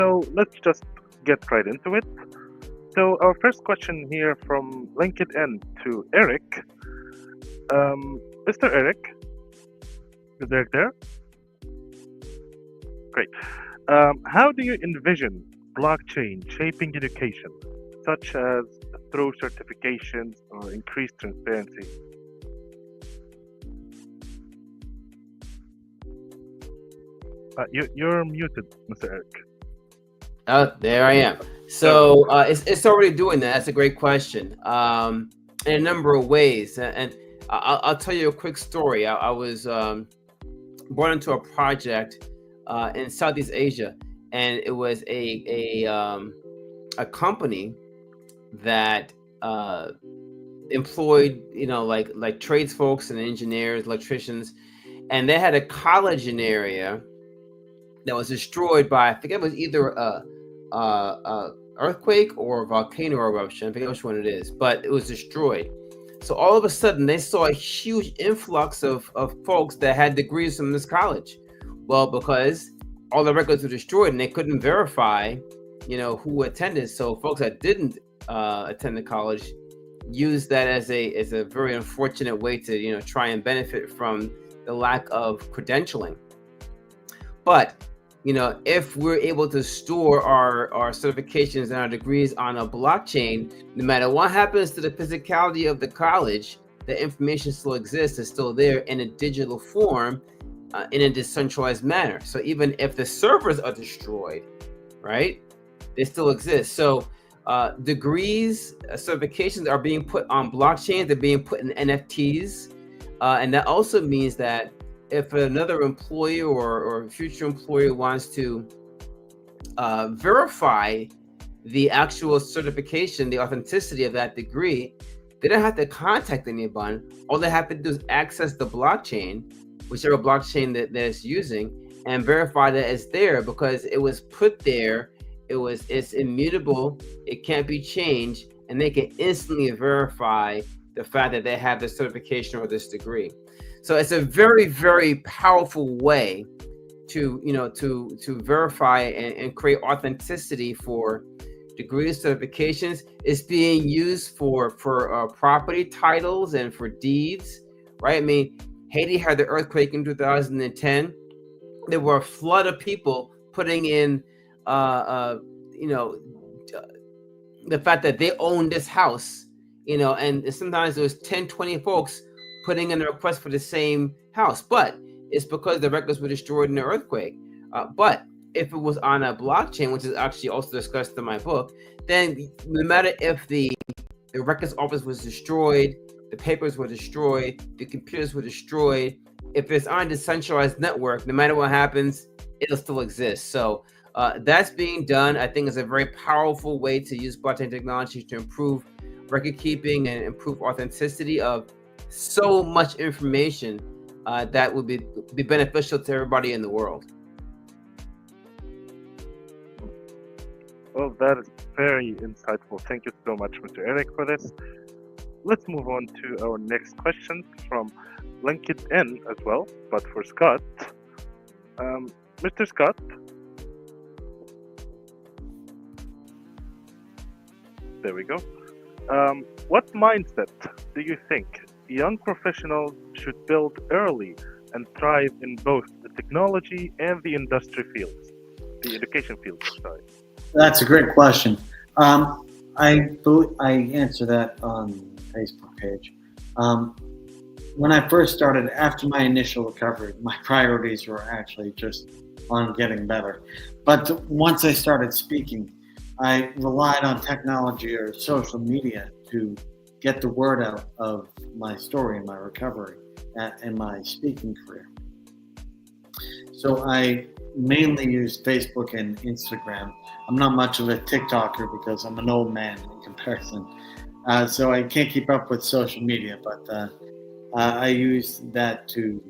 So let's just get right into it. So our first question here from LinkedIn to Eric. Mr. Eric, is Eric there? Great. How do you envision blockchain shaping education, such as through certifications or increased transparency? You're muted, Mr. Eric. Oh, there I am. There we go. So it's already doing that. That's a great question. In a number of ways, and I'll tell you a quick story. I was brought into a project in Southeast Asia, and it was a company that employed like trades folks and engineers, electricians, and they had a college in the area that was destroyed by, I think it was either a earthquake or a volcano eruption. I forget which one it is, but it was destroyed. So all of a sudden they saw a huge influx of folks that had degrees from this college. Well, because all the records were destroyed and they couldn't verify, who attended. So folks that didn't attend the college used that as a very unfortunate way to, try and benefit from the lack of credentialing. But if we're able to store our certifications and our degrees on a blockchain, no matter what happens to the physicality of the college, the information still exists, is still there in a digital form, in a decentralized manner. So even if the servers are destroyed, right, they still exist. So degrees, certifications are being put on blockchains, they're being put in NFTs. And that also means that if another employer or future employer wants to verify the actual certification, the authenticity of that degree, they don't have to contact anyone. All they have to do is access the blockchain, whichever blockchain that it's using, and verify that it's there because it was put there. It's immutable. It can't be changed, and they can instantly verify the fact that they have this certification or this degree. So it's a very, very powerful way to verify and create authenticity for degrees, certifications. It's being used for property titles and for deeds, right? I mean, Haiti had the earthquake in 2010. There were a flood of people putting in, the fact that they own this house, and sometimes there was 10, 20 folks putting in a request for the same house, but it's because the records were destroyed in the earthquake. But if it was on a blockchain, which is actually also discussed in my book, then no matter if the records office was destroyed, the papers were destroyed, the computers were destroyed, if it's on a decentralized network, no matter what happens, it'll still exist. So that's being done. I think it's a very powerful way to use blockchain technology to improve record keeping and improve authenticity of so much information that would be beneficial to everybody in the world. Well, that is very insightful. Thank you so much, Mr. Eric, for this. Let's move on to our next question from LinkedIn as well, but for Scott. Mr. Scott, there we go. What mindset do you think young professionals should build early and thrive in both the technology and the industry fields, the education fields, sorry? That's a great question. I answer that on Facebook page. When I first started, after my initial recovery, my priorities were actually just on getting better. But once I started speaking, I relied on technology or social media to get the word out of my story and my recovery and my speaking career. So I mainly use Facebook and Instagram. I'm not much of a TikToker because I'm an old man in comparison. So I can't keep up with social media, but I use that to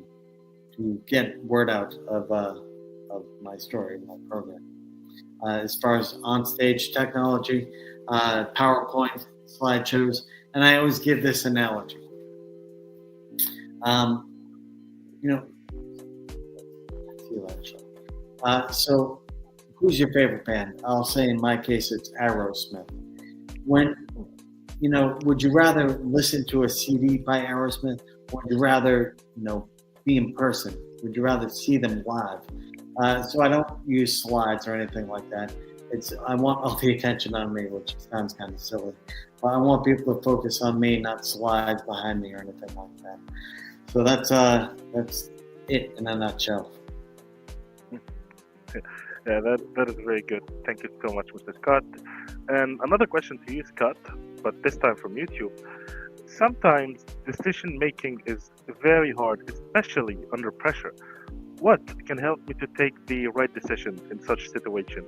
get word out of my story, my program. As far as on-stage technology, PowerPoint, slideshows, and I always give this analogy. So who's your favorite band? I'll say in my case, it's Aerosmith. When, would you rather listen to a CD by Aerosmith, or would you rather, be in person? Would you rather see them live? So I don't use slides or anything like that. I want all the attention on me, which sounds kind of silly, but I want people to focus on me, not slides behind me or anything like that. So that's it in a nutshell. Yeah, that is very good. Thank you so much, Mr. Scott. And another question to you, Scott, but this time from YouTube. Sometimes decision making is very hard, especially under pressure. What can help me to take the right decision in such situation?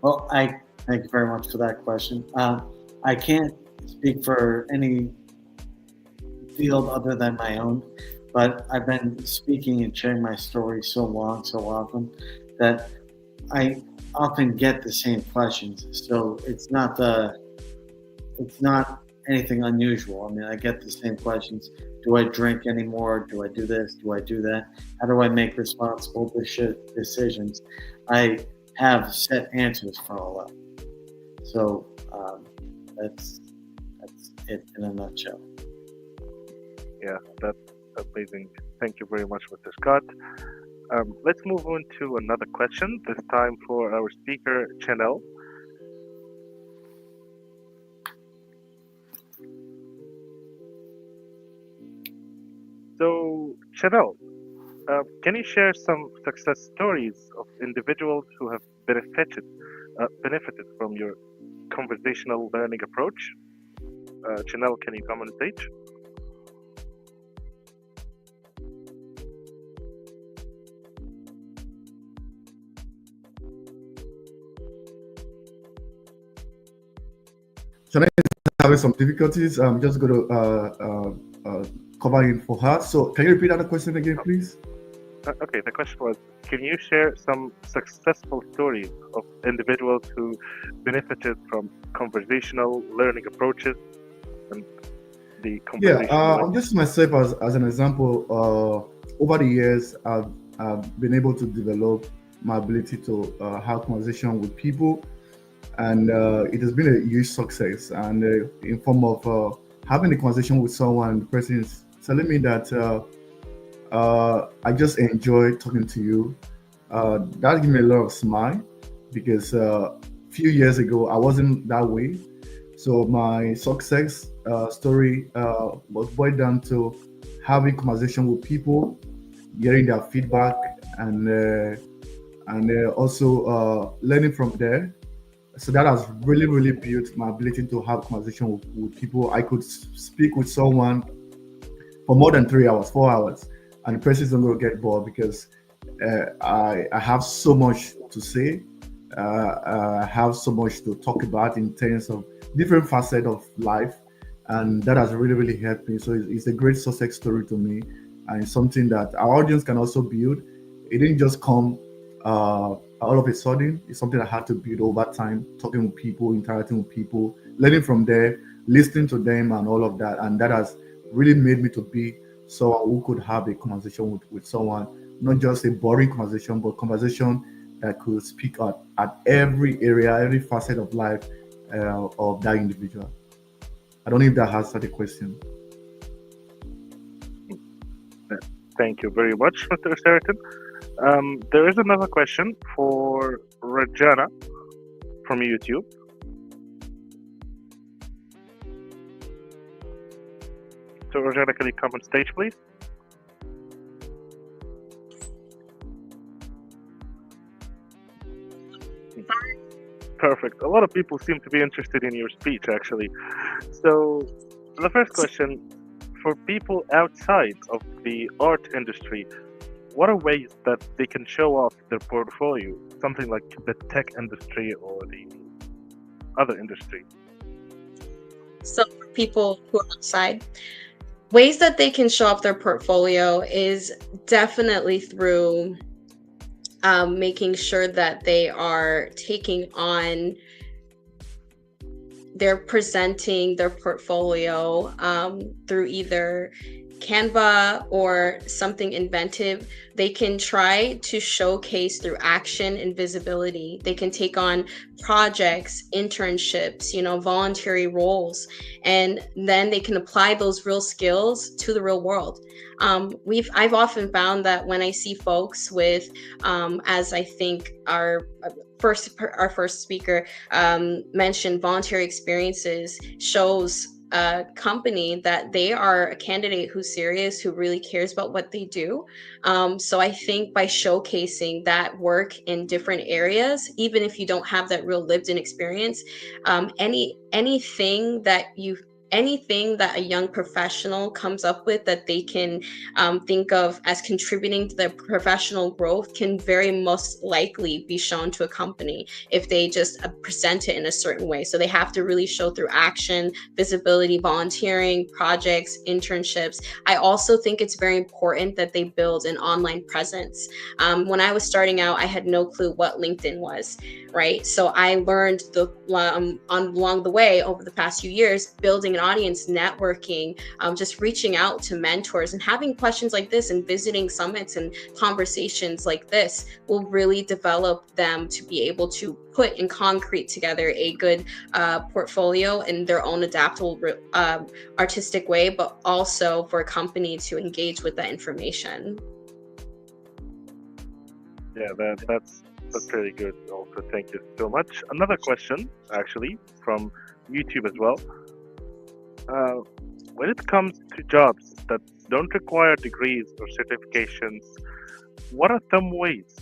Well, I thank you very much for that question. I can't speak for any field other than my own, but I've been speaking and sharing my story so often that I often get the same questions. So it's not anything unusual. I mean, I get the same questions. Do I drink anymore? Do I do this? Do I do that? How do I make responsible decisions? I have set answers for all that. So that's it in a nutshell. Yeah, that's amazing. Thank you very much, Mr. Scott. Let's move on to another question, this time for our speaker, Chanel. So, Chanel, can you share some success stories of individuals who have benefited from your conversational learning approach? Chanel, can you come on stage? Chanel is having some difficulties. I'm just going to cover in for her. So can you repeat that question again, please? Okay, the question was, can you share some successful stories of individuals who benefited from conversational learning approaches and the conversation? I'll just myself as an example. Over the years, I've been able to develop my ability to have conversation with people, and it has been a huge success. And in form of having a conversation with someone, the person is telling me that I just enjoy talking to you. That gives me a lot of smile, because a few years ago I wasn't that way. So my success story was boiled down to having conversation with people, getting their feedback, and also learning from there. So that has really built my ability to have conversation with people. I could speak with someone for more than 3 hours, 4 hours, and the person isn't going to get bored, because I have so much to say. I have so much to talk about in terms of different facets of life, and that has really helped me. So it's a great success story to me, and it's something that our audience can also build. It didn't just come all of a sudden. It's something I had to build over time, talking with people, interacting with people, learning from there, listening to them, and all of that. And that has really made me to be someone who could have a conversation with someone, not just a boring conversation, but conversation that could speak at every area, every facet of life of that individual. I don't know if that answered the question. Thank you very much, Mr. Sheraton. There is another question for Rajana from YouTube. So, Rajana, can you come on stage, please? Perfect. A lot of people seem to be interested in your speech, actually. So, the first question, for people outside of the art industry, what are ways that they can show off their portfolio? Something like the tech industry or the other industry. So for people who are outside, ways that they can show off their portfolio is definitely through making sure that they are taking on, they're presenting their portfolio through either Canva or something inventive, they can try to showcase through action and visibility. They can take on projects, internships, voluntary roles, and then they can apply those real skills to the real world. I've often found that when I see folks with, as I think our first speaker mentioned, voluntary experiences, shows a company that they are a candidate who's serious, who really cares about what they do. So I think by showcasing that work in different areas, even if you don't have that real lived-in experience, anything that a young professional comes up with that they can think of as contributing to their professional growth can very most likely be shown to a company if they just present it in a certain way. So they have to really show through action, visibility, volunteering, projects, internships. I also think it's very important that they build an online presence. When I was starting out, I had no clue what LinkedIn was, right? So I learned along the way over the past few years, building an audience, networking, just reaching out to mentors and having questions like this and visiting summits and conversations like this will really develop them to be able to put in concrete together a good portfolio in their own adaptable, artistic way, but also for a company to engage with that information. Yeah, that's pretty good. Also, thank you so much. Another question, actually, from YouTube as well. When it comes to jobs that don't require degrees or certifications, what are some ways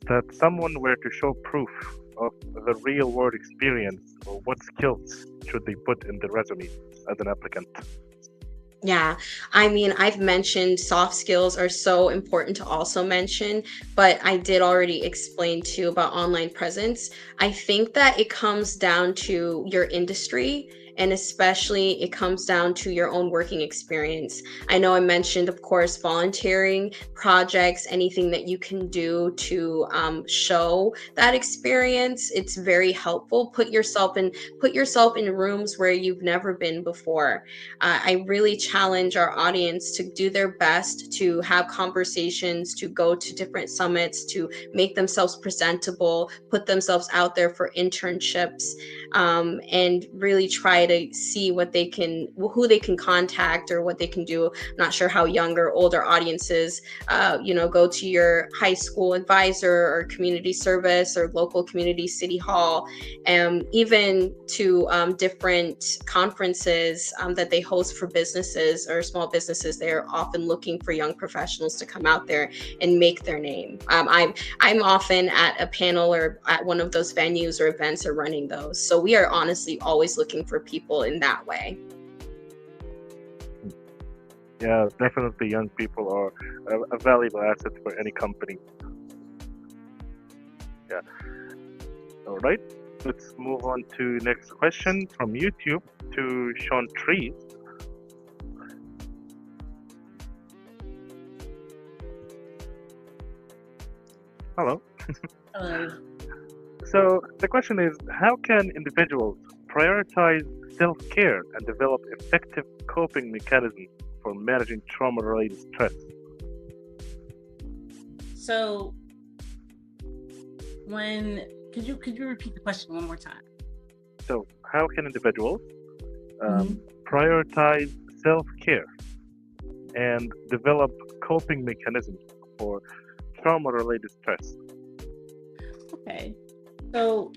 that someone were to show proof of the real world experience, or what skills should they put in the resume as an applicant? Yeah, I mean, I've mentioned soft skills are so important to also mention, but I did already explain too about online presence. I think that it comes down to your industry, and especially it comes down to your own working experience. I know I mentioned, of course, volunteering, projects, anything that you can do to show that experience. It's very helpful. Put yourself in rooms where you've never been before. I really challenge our audience to do their best to have conversations, to go to different summits, to make themselves presentable, put themselves out there for internships, and really try to see who they can contact or what they can do. I'm not sure how young or older audiences, go to your high school advisor or community service or local community city hall, and even to different conferences that they host for businesses or small businesses. They're often looking for young professionals to come out there and make their name. I'm often at a panel or at one of those venues or events or running those. So we are honestly always looking for people in that way. Yeah, definitely young people are a valuable asset for any company. Yeah. All right. Let's move on to next question from YouTube to Sean Trees. Hello. Hello. So the question is, how can individuals prioritize self-care and develop effective coping mechanisms for managing trauma-related stress? So, could you repeat the question one more time? So, how can individuals prioritize self-care and develop coping mechanisms for trauma-related stress? Okay. So,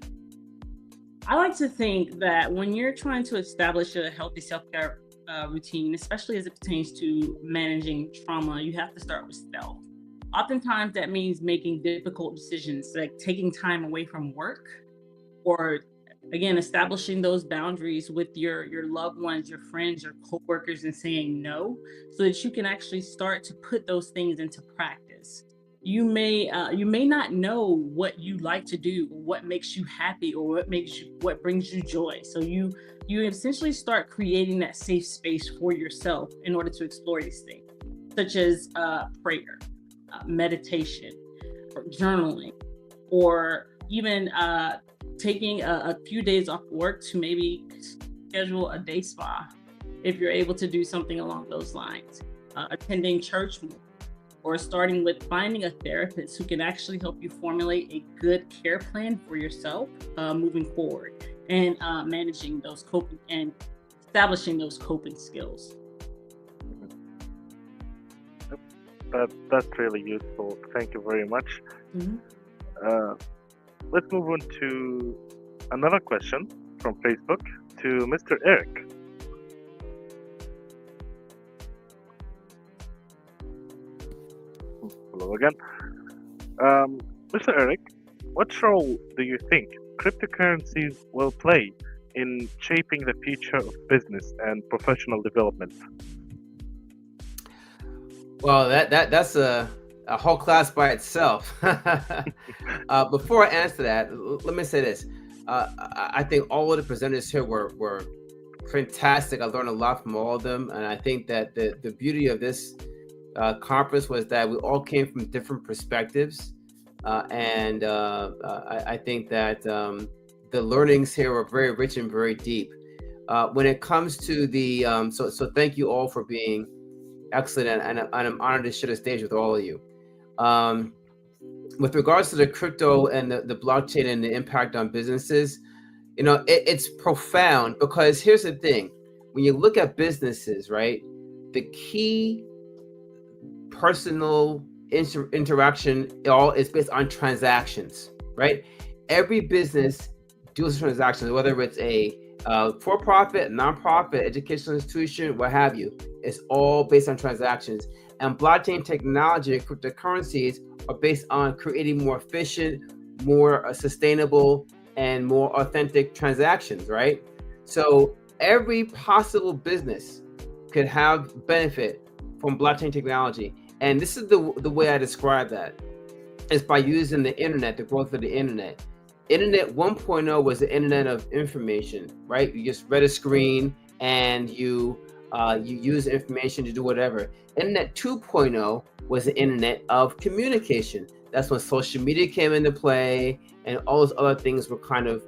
I like to think that when you're trying to establish a healthy self-care routine, especially as it pertains to managing trauma, you have to start with self. Oftentimes that means making difficult decisions, like taking time away from work, or again, establishing those boundaries with your loved ones, your friends, your coworkers, and saying no, so that you can actually start to put those things into practice. You may not know what you like to do, what makes you happy, or what brings you joy. So you essentially start creating that safe space for yourself in order to explore these things, such as prayer, meditation, or journaling, or even taking a few days off work to maybe schedule a day spa if you're able to do something along those lines. attending church more, or starting with finding a therapist who can actually help you formulate a good care plan for yourself moving forward, and managing those coping and establishing those coping skills. That's really useful. Thank you very much. Let's move on to another question from Facebook to Mr. Eric. Hello again. Mr. Eric, what role do you think cryptocurrencies will play in shaping the future of business and professional development? Well, that's a whole class by itself. Before I answer that, let me say this. I think all of the presenters here were fantastic. I learned a lot from all of them, and I think that the beauty of this conference was that we all came from different perspectives, and I think that the learnings here were very rich and very deep. When it comes to the so thank you all for being excellent, and I'm honored to share the stage with all of you. With regards to the crypto and the blockchain and the impact on businesses, it's profound, because here's the thing. When you look at businesses, right, the key personal interaction all is based on transactions, right? Every business deals with transactions, whether it's a for-profit, non-profit, educational institution, what have you. It's all based on transactions. And blockchain technology and cryptocurrencies are based on creating more efficient, more sustainable, and more authentic transactions, right? So every possible business could have benefit from blockchain technology. And this is the way I describe that. It's by using the internet, the growth of the internet. Internet 1.0 was the internet of information, right? You just read a screen and you use information to do whatever. Internet 2.0 was the internet of communication. That's when social media came into play, and all those other things were kind of,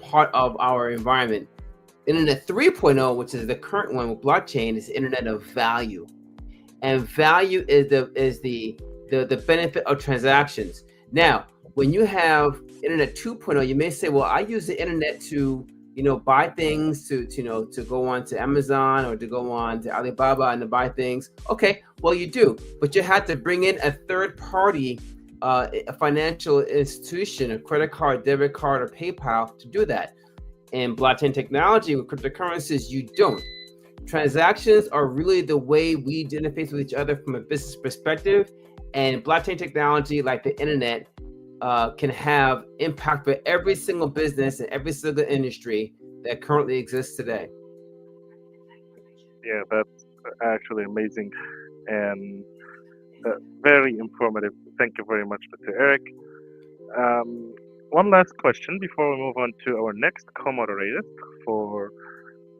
part of our environment. Internet 3.0, which is the current one with blockchain, is the internet of value. And value is the benefit of transactions. Now, when you have Internet 2.0, you may say, well, I use the internet to, buy things, to go on to Amazon or to go on to Alibaba and to buy things. Okay, well, you do, but you have to bring in a third party, a financial institution, a credit card, debit card, or PayPal to do that. In blockchain technology with cryptocurrencies, you don't. Transactions are really the way we interface with each other from a business perspective, and blockchain technology, like the internet, can have impact for every single business and every single industry that currently exists today. Yeah, that's actually amazing and very informative. Thank you very much, Mr. Eric. One last question before we move on to our next co-moderator for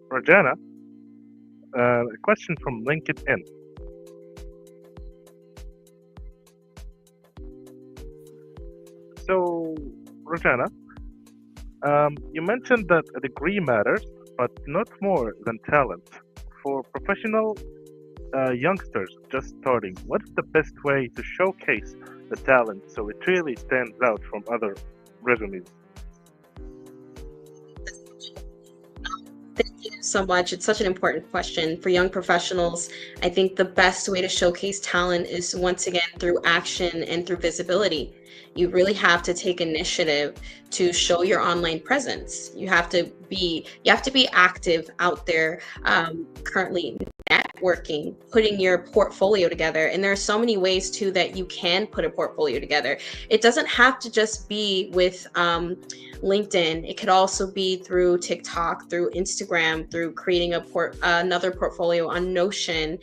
Rajana. A question from LinkedIn. So, Rajana, you mentioned that a degree matters, but not more than talent. For professional youngsters just starting, what's the best way to showcase the talent so it really stands out from other resumes? Thank you so much. It's such an important question for young professionals. I think the best way to showcase talent is, once again, through action and through visibility. You really have to take initiative to show your online presence. You have to be active out there, currently networking, putting your portfolio together. And there are so many ways too that you can put a portfolio together. It doesn't have to just be with LinkedIn. It could also be through TikTok, through Instagram, through creating another portfolio on Notion.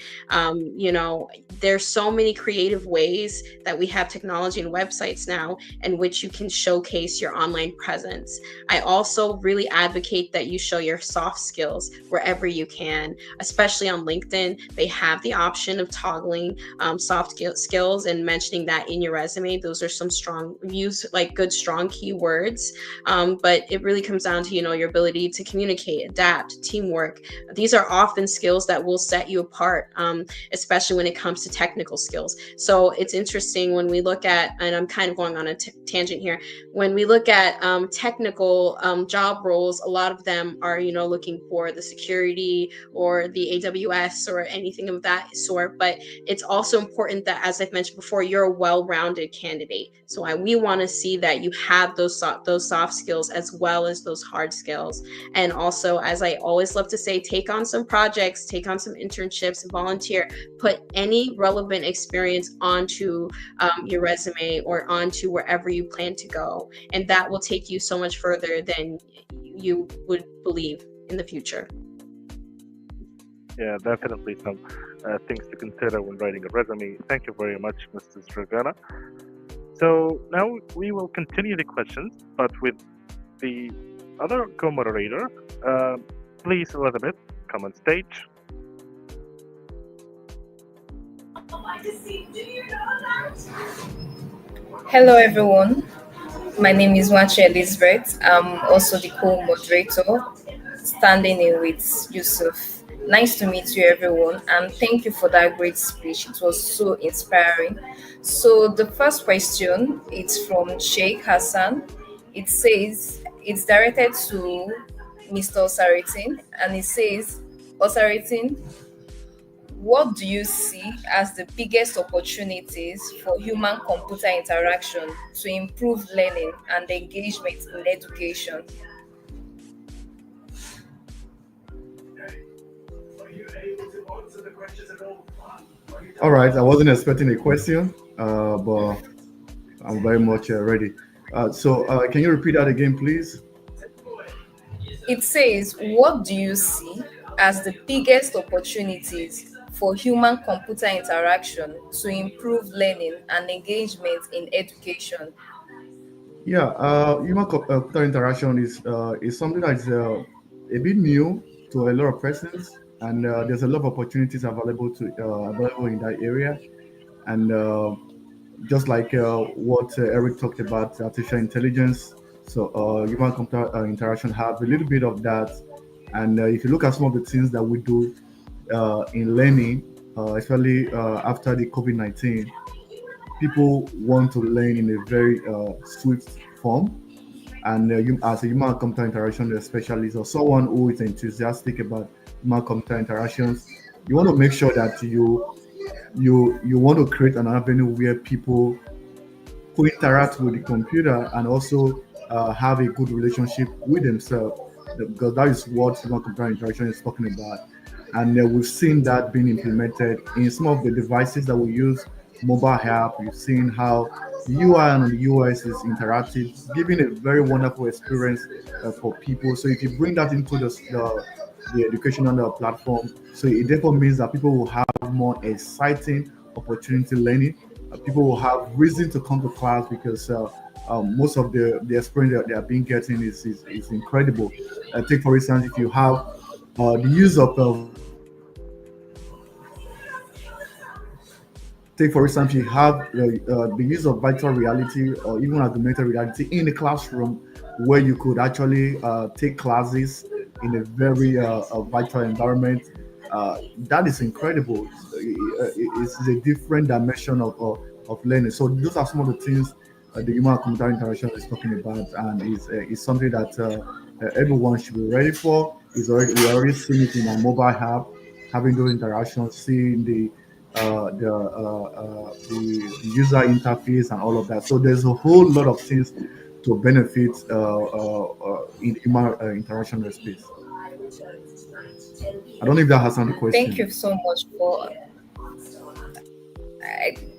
There's so many creative ways that we have technology and websites websites now in which you can showcase your online presence. I also really advocate that you show your soft skills wherever you can, especially on LinkedIn. They have the option of toggling soft skills and mentioning that in your resume. Those are some strong use, like good strong keywords. But it really comes down to, your ability to communicate, adapt, teamwork. These are often skills that will set you apart, especially when it comes to technical skills. So it's interesting when we look at, and I'm kind of going on a tangent here, when we look at technical job roles, a lot of them are, looking for the security or the AWS or anything of that sort. But it's also important that, as I've mentioned before, you're a well-rounded candidate. So we want to see that you have those soft skills as well as those hard skills. And also, as I always love to say, take on some projects, take on some internships, volunteer, put any relevant experience onto your resume or onto wherever you plan to go. And that will take you so much further than you would believe in the future. Yeah, definitely some things to consider when writing a resume. Thank you very much, Mrs. Dragana. So now we will continue the questions, but with the other co-moderator. Please, Elizabeth, come on stage. Hello, everyone. My name is Wachi Elizabeth. I'm also the co-moderator, standing in with Yousef. Nice to meet you, everyone, and thank you for that great speech. It was so inspiring. So the first question is from Sheikh Hassan. It says it's directed to Mr. Osaritin, and it says, Osaritin, what do you see as the biggest opportunities for human-computer interaction to improve learning and engagement in education? All right, I wasn't expecting a question, but I'm very much ready. So, can you repeat that again, please? It says, what do you see as the biggest opportunities for human-computer interaction to improve learning and engagement in education? Yeah, human-computer interaction is something that's a bit new to a lot of persons, and there's a lot of opportunities available in that area. And just like what Eric talked about, artificial intelligence. So human-computer interaction have a little bit of that. And if you look at some of the things that we do in learning, especially after the COVID-19, people want to learn in a very swift form. And as a human-computer interaction specialist or someone who is enthusiastic about human-computer interactions, you want to make sure that you want to create an avenue where people who interact with the computer and also have a good relationship with themselves, because that is what human computer interaction is talking about. And we've seen that being implemented in some of the devices that we use, mobile app. You've seen how the UI and the UX is interactive, giving a very wonderful experience for people. So if you bring that into the educational platform, so it therefore means that people will have more exciting opportunity learning. People will have reason to come to class because most of the experience that they are being getting is incredible. Take for instance, if you have the use of take for example, you have the use of virtual reality or even augmented reality in the classroom, where you could actually take classes in a very virtual environment. That is incredible. It's a different dimension of learning. So those are some of the things the human-computer interaction is talking about, and is something that everyone should be ready for. We already seen it in our mobile app, having those interactions, seeing the user interface and all of that. So there's a whole lot of things to benefit in human interaction space. I don't know if that has any question. Thank you so much for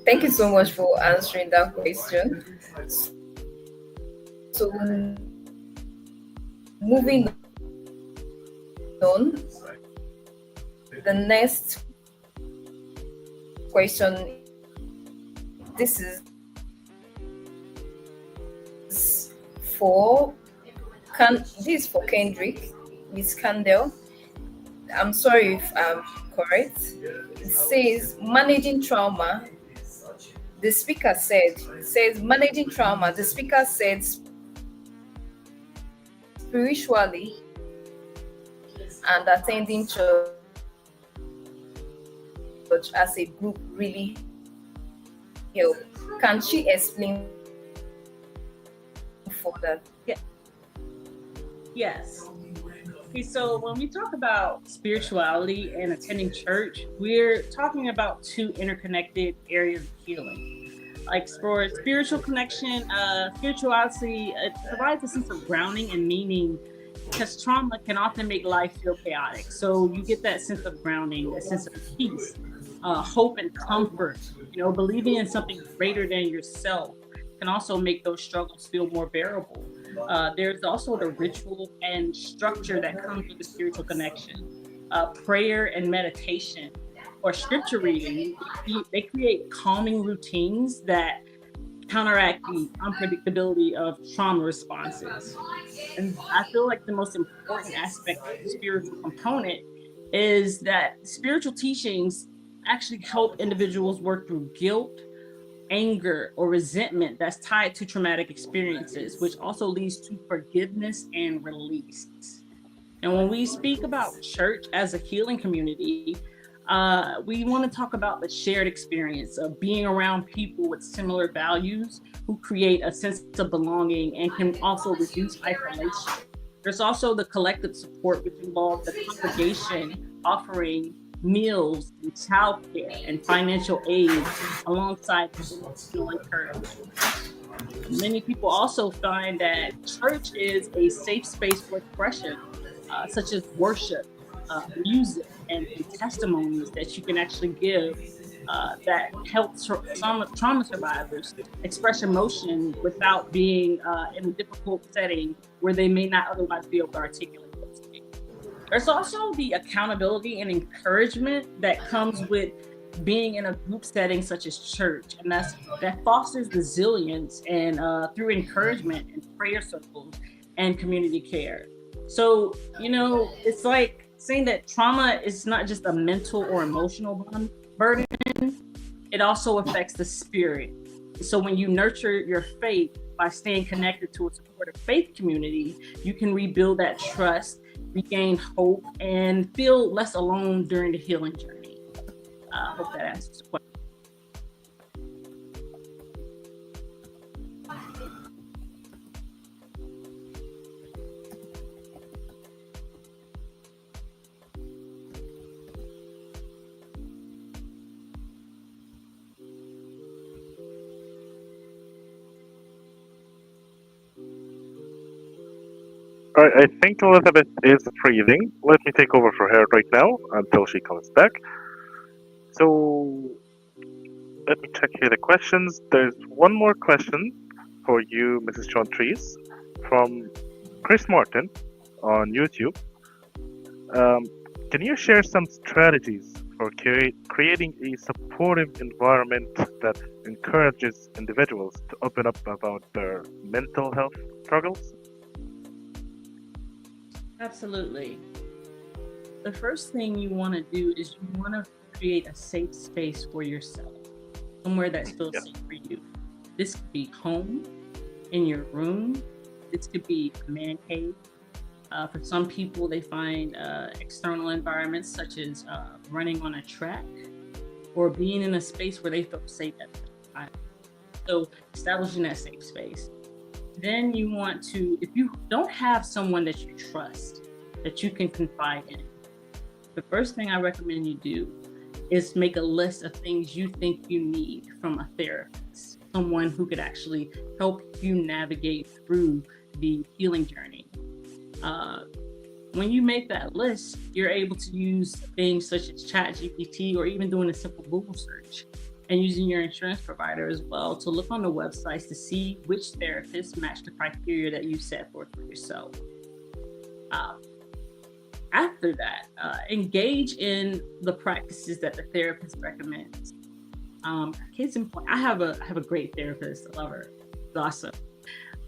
thank you so much for answering that question. So moving on, the next question. This is for this is for Kendrick, Miss Candle. I'm sorry if I'm correct. It says managing trauma. The speaker said, it says managing trauma. The speaker said spiritually and attending church as a group really help. Can she explain further? Yes. Okay, so when we talk about spirituality and attending church, we're talking about two interconnected areas of healing. Like for spiritual connection, spirituality, it provides a sense of grounding and meaning because trauma can often make life feel chaotic. So you get that sense of grounding, a sense of peace, hope and comfort. Believing in something greater than yourself can also make those struggles feel more bearable. There's also the ritual and structure that comes with the spiritual connection. Prayer and meditation or scripture reading, they create calming routines that counteract the unpredictability of trauma responses. And I feel like the most important aspect of the spiritual component is that spiritual teachings actually help individuals work through guilt, anger, or resentment that's tied to traumatic experiences, which also leads to forgiveness and release. And when we speak about church as a healing community, we want to talk about the shared experience of being around people with similar values who create a sense of belonging and can also reduce isolation. There's also the collective support, which involves the congregation offering meals and childcare and financial aid alongside emotional encouragement. Many people also find that church is a safe space for expression, such as worship, music, and testimonies that you can actually give that helps trauma survivors express emotion without being in a difficult setting where they may not otherwise be able to articulate those things. There's also the accountability and encouragement that comes with being in a group setting such as church, and that fosters resilience and through encouragement and prayer circles and community care. So it's like saying that trauma is not just a mental or emotional burden, it also affects the spirit. So when you nurture your faith by staying connected to a supportive faith community, you can rebuild that trust, regain hope, and feel less alone during the healing journey. I hope that answers the question. All right, I think Elizabeth is freezing. Let me take over for her right now until she comes back. So let me check here the questions. There's one more question for you, Mrs. John Trees, from Chris Martin on YouTube. Can you share some strategies for creating a supportive environment that encourages individuals to open up about their mental health struggles? Absolutely. The first thing you want to do is you want to create a safe space for yourself, somewhere that feels safe for you. This could be home, in your room. This could be a man cave. For some people, they find external environments such as running on a track or being in a space where they feel safe at the time. So establishing that safe space. Then you want to, if you don't have someone that you trust, that you can confide in, the first thing I recommend you do is make a list of things you think you need from a therapist, someone who could actually help you navigate through the healing journey. When you make that list, you're able to use things such as ChatGPT or even doing a simple Google search and using your insurance provider as well to look on the websites to see which therapists match the criteria that you set forth for yourself. After that, engage in the practices that the therapist recommends. Case in point, I have a great therapist. I love her. It's awesome.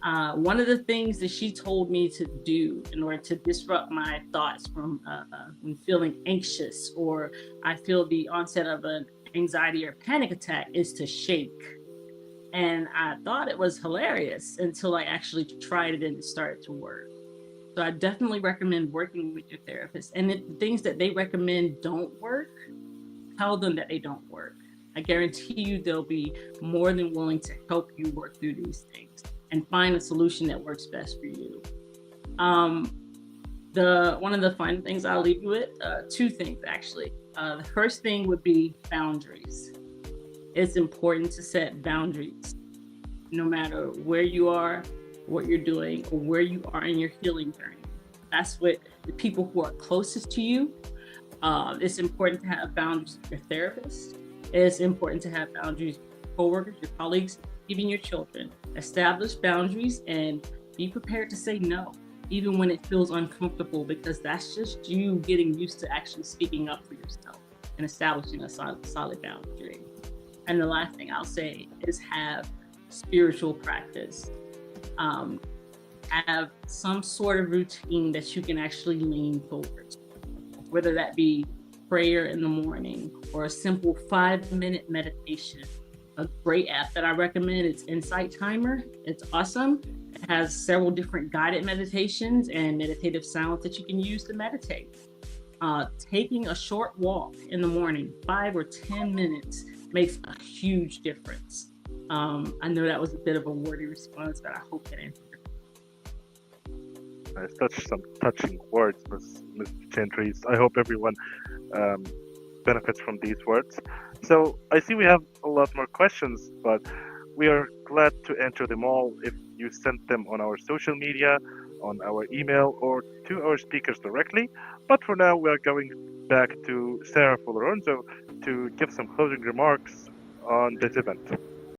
One of the things that she told me to do in order to disrupt my thoughts from when feeling anxious or I feel the onset of an anxiety or panic attack is to shake. And I thought it was hilarious until I actually tried it and it started to work. So I definitely recommend working with your therapist. And if the things that they recommend don't work, tell them that they don't work. I guarantee you they'll be more than willing to help you work through these things and find a solution that works best for you. One of the final things I'll leave you with, two things actually. The first thing would be boundaries. It's important to set boundaries, no matter where you are, what you're doing, or where you are in your healing journey. That's what the people who are closest to you. It's important to have boundaries with your therapist. It's important to have boundaries with your coworkers, your colleagues, even your children. Establish boundaries and be prepared to say no, even when it feels uncomfortable, because that's just you getting used to actually speaking up for yourself and establishing a solid boundary. And the last thing I'll say is have spiritual practice. Have some sort of routine that you can actually lean towards, whether that be prayer in the morning or a simple 5-minute meditation. A great app that I recommend is Insight Timer. It's awesome. It has several different guided meditations and meditative sounds that you can use to meditate. Taking a short walk in the morning, 5 or 10 minutes, makes a huge difference. I know that was a bit of a wordy response, but I hope that answered your question. Such some touching words, Ms. Chantries. I hope everyone benefits from these words. So I see we have a lot more questions, but we are glad to answer them all if you send them on our social media, on our email, or to our speakers directly. But for now, we are going back to Sarah Foloronzo to give some closing remarks on this event.